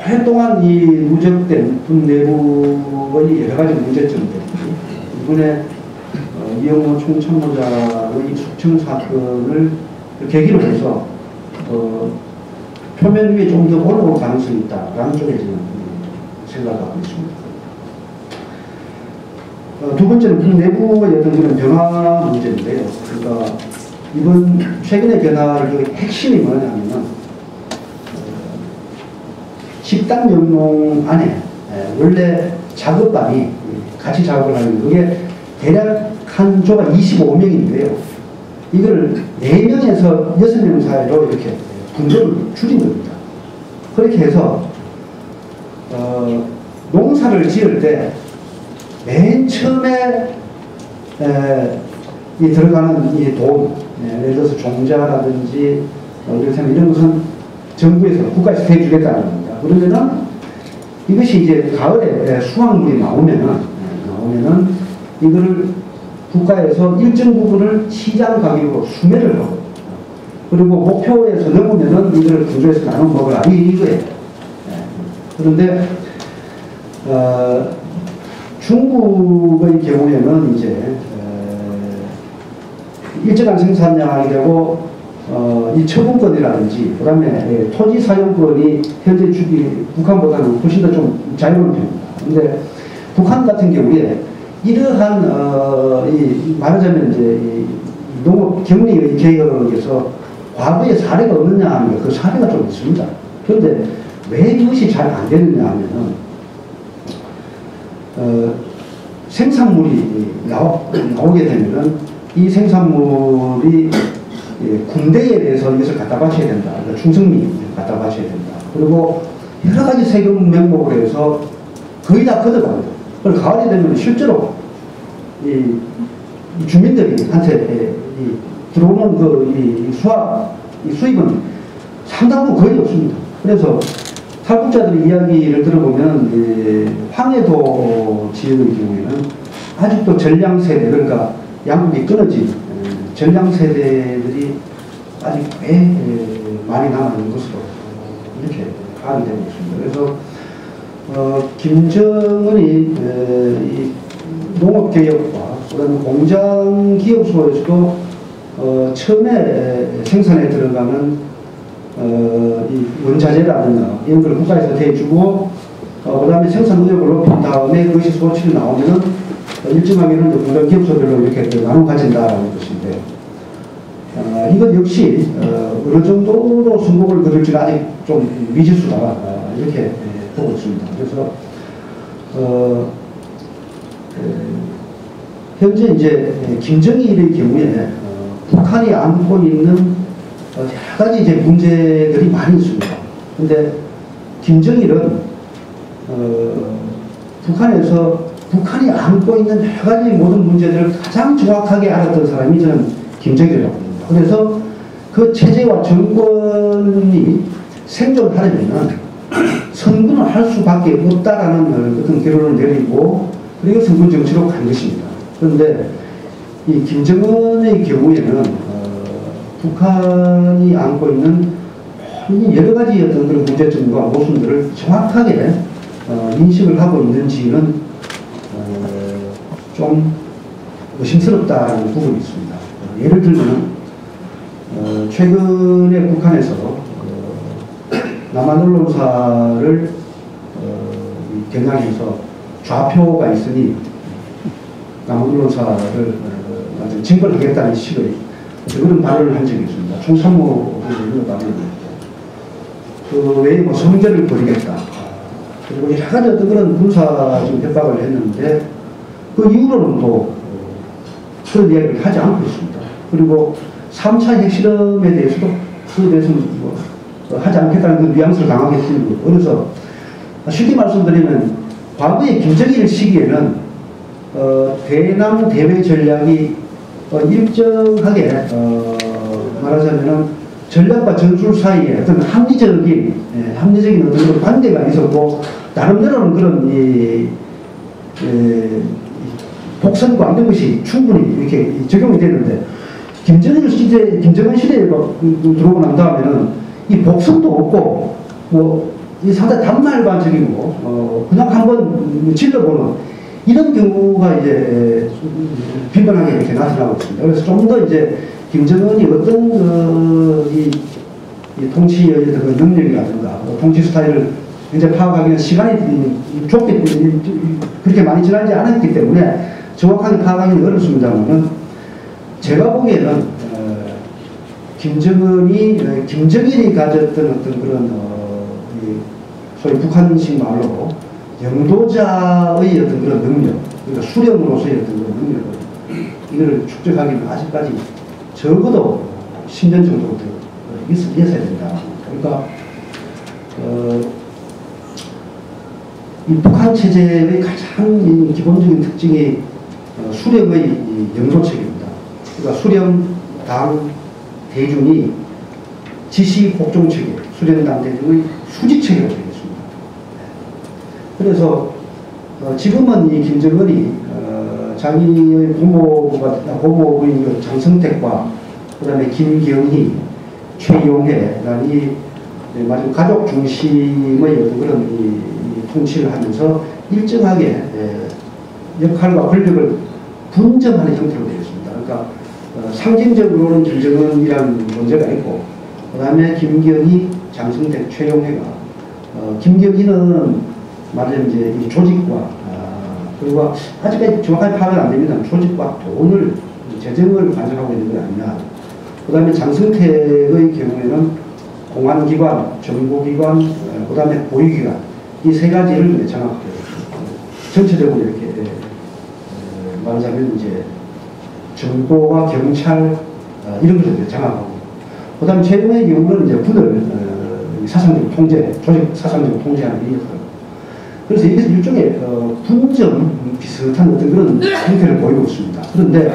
오랫동안 이 누적된 군 내부의 여러 가지 문제점들, 이번에 이영호 총참모자의 숙청 사건을 계기로 해서 표면 위에 좀 더 올라올 가능성이 있다라는 쪽에 저는 생각하고 있습니다. 두 번째는 군 내부의 어떤 그런 변화 문제인데요. 그러니까 이번 최근의 변화의 핵심이 뭐냐면은 집단 연봉 안에 원래 작업반이 같이 작업을 하는 그게 대략 한 조가 25명인데요. 이걸 4명에서 6명 사이로 이렇게 분조를 줄인 겁니다. 그렇게 해서 농사를 지을 때 맨 처음에 이 들어가는 이 돈, 예를 들어서 종자라든지 이런 것은 정부에서 국가에서 대주겠다는 겁니다. 그러면은 이것이 이제 가을에 수확물이 나오면은 이거를 국가에서 일정 부분을 시장 가격으로 수매를 하고, 그리고 목표에서 넘으면은 이걸 분조해서 나눠 먹으라 이거예요. 그런데 중국의 경우에는 이제 일정한 생산량이 되고 이 처분권이라든지 그 다음에 토지 사용권이 현재 북한보다는 훨씬 더 좀 자유로운 편입니다. 그런데 북한 같은 경우에 이러한 말하자면 이제 이 농업 격리의 개혁에서 과거에 사례가 없느냐 하면 그 사례가 좀 있습니다. 그런데 왜 이것이 잘 안 되느냐 하면은 생산물이 나오게 되면은 이 생산물이 군대에 대해서 이것을 갖다 바쳐야 된다. 그러니까 충성리 갖다 바쳐야 된다. 그리고 여러 가지 세금 명목으로 해서 거의 다 걷어갑니다. 그리고 가을이 되면 실제로 이 주민들한테 들어오는 수입은 상당 부분 거의 없습니다. 그래서 탈북자들의 이야기를 들어보면 황해도 지역의 경우에는 아직도 전량 세대, 그러니까 양국이 끊어진 전량 세대들이 아직 꽤 많이 남아있는 것으로 이렇게 파악이 되고 있습니다. 그래서 김정은이 이 농업개혁과 그다음에 공장기업소에서도 처음에 생산에 들어가는 이 원자재라든가 이런 걸 국가에서 대주고 그 다음에 생산 능력을 높인 다음에 그것이 소출이 나오면은 일정하게는 공장기업소별로 이렇게 나눠 가진다라는 것인데 이것 역시 어느 정도로 성공을 거둘지는 아직 좀 미지수다 이렇게 보고 있습니다. 그래서 현재 이제 김정일의 경우에 북한이 안고 있는 여러 가지 이제 문제들이 많이 있습니다. 근데 김정일은 북한이 안고 있는 여러 가지 모든 문제들을 가장 정확하게 알았던 사람이 저는 김정일이라고 봅니다. 그래서 그 체제와 정권이 생존하려면 선군을 할 수밖에 없다라는 어떤 결론을 내리고 그리고 선군 정치로 간 것입니다. 그런데 이 김정은의 경우에는 북한이 안고 있는 여러 가지 어떤 그런 문제점과 모순들을 정확하게 인식을 하고 있는지는 좀 의심스럽다는 부분이 있습니다. 예를 들면 최근에 북한에서 남한 언론사를 겨냥해서 좌표가 있으니 남한 언론사를 징벌하겠다는 식의 그런 발언을 한 적이 있습니다. 총참모를 이런 발언을 그 외에 뭐 성전을 버리겠다. 그리고 여러 가지 어떤 그런 군사적 협박을 했는데 그 이후로는 또 그런 이야기를 하지 않고 있습니다. 그리고 3차 핵실험에 대해서도 그에 대해서는 뭐 하지 않겠다는 그 뉘앙스를 강하게 쓰고 그래서 쉽게 말씀드리면 과거의 김정일 시기에는 대남 대외 전략이 일정하게 말하자면은 전략과 전술 사이에 어떤 합리적인 어떤 관계가 있었고 나름대로는 그런 복선과 이런 것이 충분히 이렇게 적용이 되는데 김정은 시대에 들어오고 난 다음에는 이 복선도 없고 뭐 이 상당히 단말관적이고 그냥 한번 질러보는 이런 경우가 이제 빈번하게 이렇게 나타나고 있습니다. 그래서 좀 더 이제 김정은이 어떤 이 통치의 그 능력이라든가 통치 스타일을 이제 파악하기는 시간이 좁게 그렇게 많이 지나지 않았기 때문에 정확하게 파악하기는 어렵습니다만은 제가 보기에는 김정일이 가졌던 어떤 그런 소위 북한식 말로 영도자의 어떤 그런 능력, 그러니까 수령으로서의 어떤 그런 능력을 이거를 축적하기는 아직까지 적어도 10년 정도 더 있어야 된다. 그러니까 이 북한 체제의 가장 기본적인 특징이 수령의 영도체계입니다. 그러니까 수령, 당, 대중이 지시, 복종 체계, 수령당 대중의 수직 체계가 되겠습니다. 그래서 지금은 이 김정은이 자기의 고모부인 장성택과 그다음에 김경희, 최용해, 이 마지막 가족 중심의 어떤 그런 이 통치를 하면서 일정하게 역할과 권력을 분점하는 형태로 되어 있습니다. 그러니까 상징적으로는 김정은이라는 문제가 있고, 그 다음에 김경희, 장성택, 최용해가 김경희는 말하자면 이제 이 조직과 그리고 아직까지 정확하게 파악은 안 됩니다. 조직과 돈을 재정을 관장하고 있는 건 아니냐. 그 다음에 장성택의 경우에는 공안기관, 정보기관, 그 다음에 보위기관 이 세 가지를 장악하고 있습니다. 전체적으로 이렇게 말하자면 이제 정보와 경찰 이런 것을 장악하고, 그 다음에 최종의 경우는 이제 군을 사상적 통제, 조직 사상적 통제하는 이 역할. 그래서 이게 일종의 분점 비슷한 어떤 그런 형태를 보이고 있습니다. 그런데